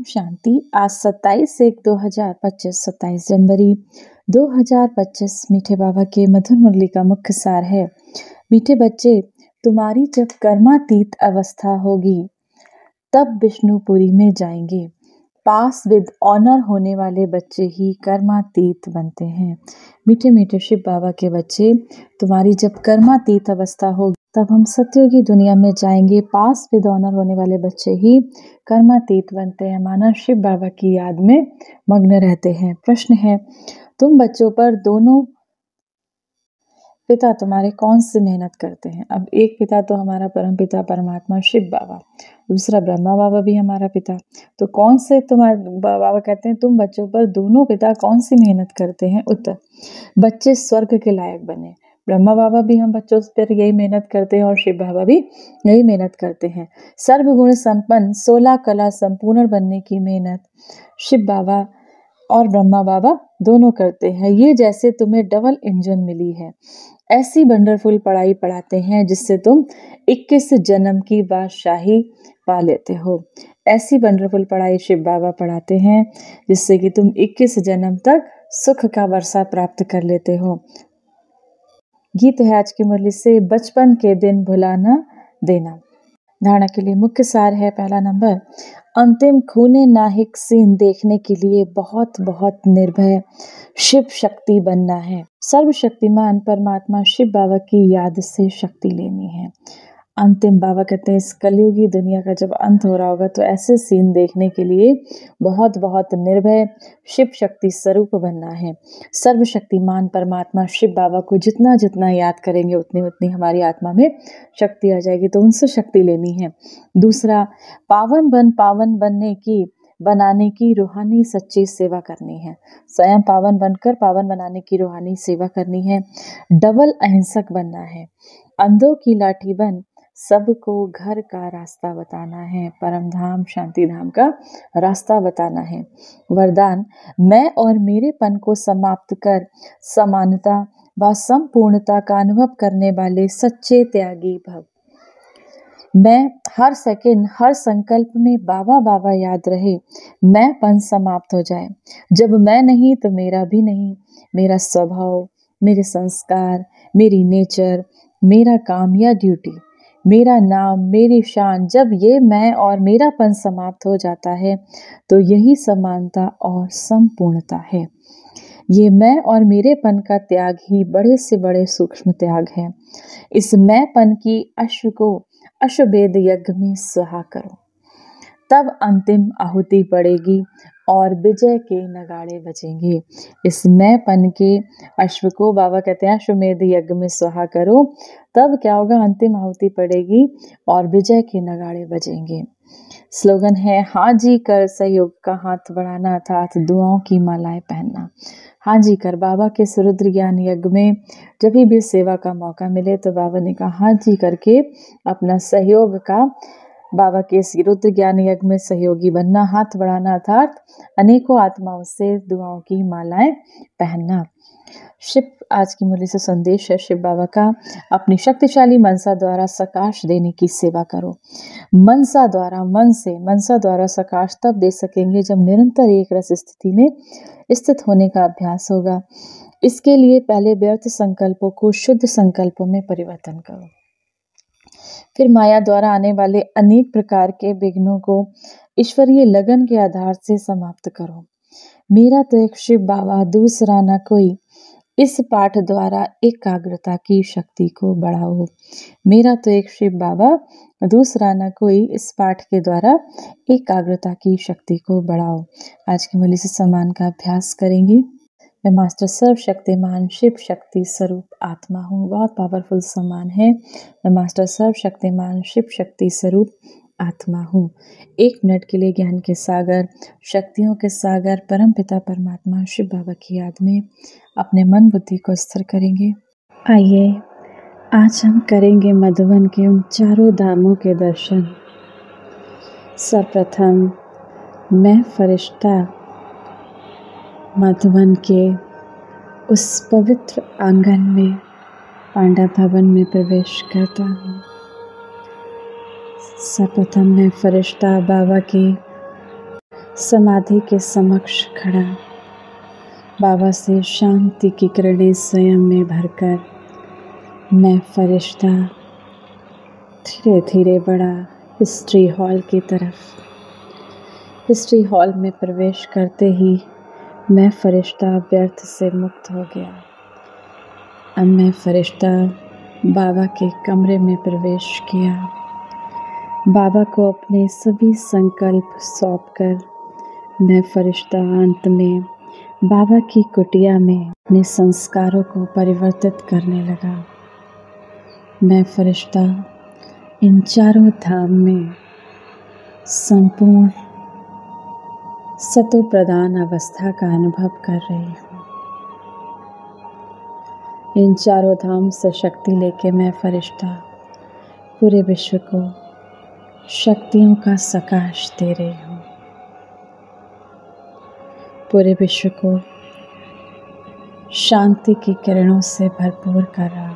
शांति। आज 27/1/2025, 27 जनवरी 2025। मीठे बाबा के मधुर मुरली का मुख्य सार है। मीठे बच्चे, तुम्हारी जब कर्मातीत अवस्था होगी तब विष्णुपुरी में जाएंगे। पास विद ऑनर होने वाले बच्चे ही कर्मातीत बनते हैं। मीठे मीठे शिव बाबा के बच्चे, तुम्हारी जब कर्मातीत अवस्था होगी तब हम सत्यों की दुनिया में जाएंगे। पास विद ऑनर होने वाले बच्चे ही कर्मातीत बनते हैं। माना शिव बाबा की याद में मग्न रहते हैं। प्रश्न है, तुम बच्चों पर दोनों पिता तुम्हारे कौन सी मेहनत करते हैं? अब एक पिता तो हमारा परम पिता परमात्मा शिव बाबा, दूसरा ब्रह्मा बाबा भी हमारा पिता। तो कौन से तुम्हारे बाबा कहते हैं तुम बच्चों पर दोनों पिता कौन सी मेहनत करते हैं? उत्तर, बच्चे स्वर्ग के लायक बने। ब्रह्मा बाबा भी हम बच्चों पर यही मेहनत करते हैं और शिव बाबा भी यही मेहनत करते हैं। सर्वगुण संपन्न 16 कला संपूर्ण बनने की मेहनत शिव बाबा और ब्रह्मा बाबा दोनों करते हैं। ये जैसे तुम्हें डबल इंजन मिली है, ऐसी वंडरफुल पढ़ाई पढ़ाते हैं जिससे तुम 21 जन्म की बादशाही पा लेते हो। ऐसी वंडरफुल पढ़ाई शिव बाबा पढ़ाते हैं जिससे कि तुम 21 जन्म तक सुख का वर्षा प्राप्त कर लेते हो। गीत है आज की मुरली से, बचपन के दिन भुला न देना। धारणा के लिए मुख्य सार है। पहला नंबर, अंतिम खूने नाहिक सीन देखने के लिए बहुत बहुत निर्भय शिव शक्ति बनना है। सर्वशक्तिमान परमात्मा शिव बाबा की याद से शक्ति लेनी है। अंतिम बाबा कहते हैं इस कलयुगी दुनिया का जब अंत हो रहा होगा तो ऐसे सीन देखने के लिए बहुत बहुत निर्भय शिव शक्ति स्वरूप बनना है। सर्वशक्तिमान परमात्मा शिव बाबा को जितना जितना याद करेंगे उतनी उतनी हमारी आत्मा में शक्ति आ जाएगी, तो उनसे शक्ति लेनी है। दूसरा, पावन बनाने की रूहानी सच्ची सेवा करनी है। स्वयं पावन बनकर पावन बनाने की रूहानी सेवा करनी है। डबल अहिंसक बनना है। अंधों की लाठी बन सबको घर का रास्ता बताना है। परम धाम शांति धाम का रास्ता बताना है। वरदान, मैं और मेरेपन को समाप्त कर समानता व संपूर्णता का अनुभव करने वाले सच्चे त्यागी भव। मैं हर सेकंड हर संकल्प में बाबा बाबा याद रहे, मैंपन समाप्त हो जाए। जब मैं नहीं तो मेरा भी नहीं। मेरा स्वभाव, मेरे संस्कार, मेरी नेचर, मेरा काम या ड्यूटी, मेरा नाम, मेरी शान, जब ये मैं और मेरापन समाप्त हो जाता है तो यही समानता और संपूर्णता है। ये मैं और मेरेपन का त्याग ही बड़े से बड़े सूक्ष्म त्याग है। इस मैंपन की अश्व को अश्वमेध यज्ञ में सुहा करो, तब अंतिम आहुति पड़ेगी और विजय के नगाड़े बजेंगे। इस मैंपन के अश्व को बाबा कहते हैं अश्वमेध यज्ञ में सुहा करो, तब क्या होगा? अंतिम आहुति पड़ेगी और विजय के नगाड़े बजेंगे। स्लोगन है, हाँ जी कर सहयोग का हाथ बढ़ाना अर्थात दुआओं की मालाएं पहनना। हाँ जी कर, बाबा के सुरुद्र ज्ञान यज्ञ में जब भी सेवा का मौका मिले तो बाबा ने कहा हाँ जी करके अपना सहयोग का बाबा के रुद्र ज्ञान यज्ञ में सहयोगी बनना, हाथ बढ़ाना अर्थात अनेकों आत्माओं से दुआओं की मालाएं पहनना। शिव आज की मुरली से संदेश है शिव बाबा का, अपनी शक्तिशाली मनसा द्वारा सकाश देने की सेवा करो। मनसा द्वारा सकाश तब दे सकेंगे जब निरंतर एक रस स्थिति में स्थित होने का अभ्यास होगा। इसके लिए पहले व्यर्थ संकल्पों को शुद्ध संकल्पों में परिवर्तन करो। फिर माया द्वारा आने वाले अनेक प्रकार के विघ्नों को ईश्वरीय लगन के आधार से समाप्त करो। मेरा तो एक शिव बाबा दूसरा न कोई, इस पाठ द्वारा एकाग्रता की शक्ति को बढ़ाओ। मेरा तो एक शिव बाबा दूसरा न कोई, इस पाठ के द्वारा एकाग्रता की शक्ति को बढ़ाओ। आज की मुरली से सम्मान का अभ्यास करेंगे। मैं मास्टर सर्वशक्तिमान शिव शक्ति स्वरूप आत्मा हूँ। बहुत पावरफुल सम्मान है। मैं मास्टर सर्वशक्तिमान शिव शक्ति स्वरूप आत्मा हूँ। 1 मिनट के लिए ज्ञान के सागर, शक्तियों के सागर परम पिता परमात्मा शिव बाबा की याद में अपने मन बुद्धि को स्थिर करेंगे। आइए आज हम करेंगे मधुबन के उन चारों धामों के दर्शन। सर्वप्रथम मैं फरिश्ता मधुबन के उस पवित्र आंगन में पांडा भवन में प्रवेश करता हूँ। सर्वप्रथम मैं फरिश्ता बाबा के समाधि के समक्ष खड़ा बाबा से शांति की किरणें स्वयं में भरकर मैं फरिश्ता धीरे धीरे बढ़ा हिस्ट्री हॉल की तरफ। हिस्ट्री हॉल में प्रवेश करते ही मैं फरिश्ता व्यर्थ से मुक्त हो गया। अब मैं फरिश्ता बाबा के कमरे में प्रवेश किया। बाबा को अपने सभी संकल्प सौंपकर मैं फरिश्ता अंत में बाबा की कुटिया में अपने संस्कारों को परिवर्तित करने लगा। मैं फरिश्ता इन चारों धाम में संपूर्ण सतो प्रधान अवस्था का अनुभव कर रही हूँ। इन चारों धाम से शक्ति लेके मैं फरिश्ता पूरे विश्व को शक्तियों का सकाश दे रही हूँ। पूरे विश्व को शांति की किरणों से भरपूर कर रहा हूँ।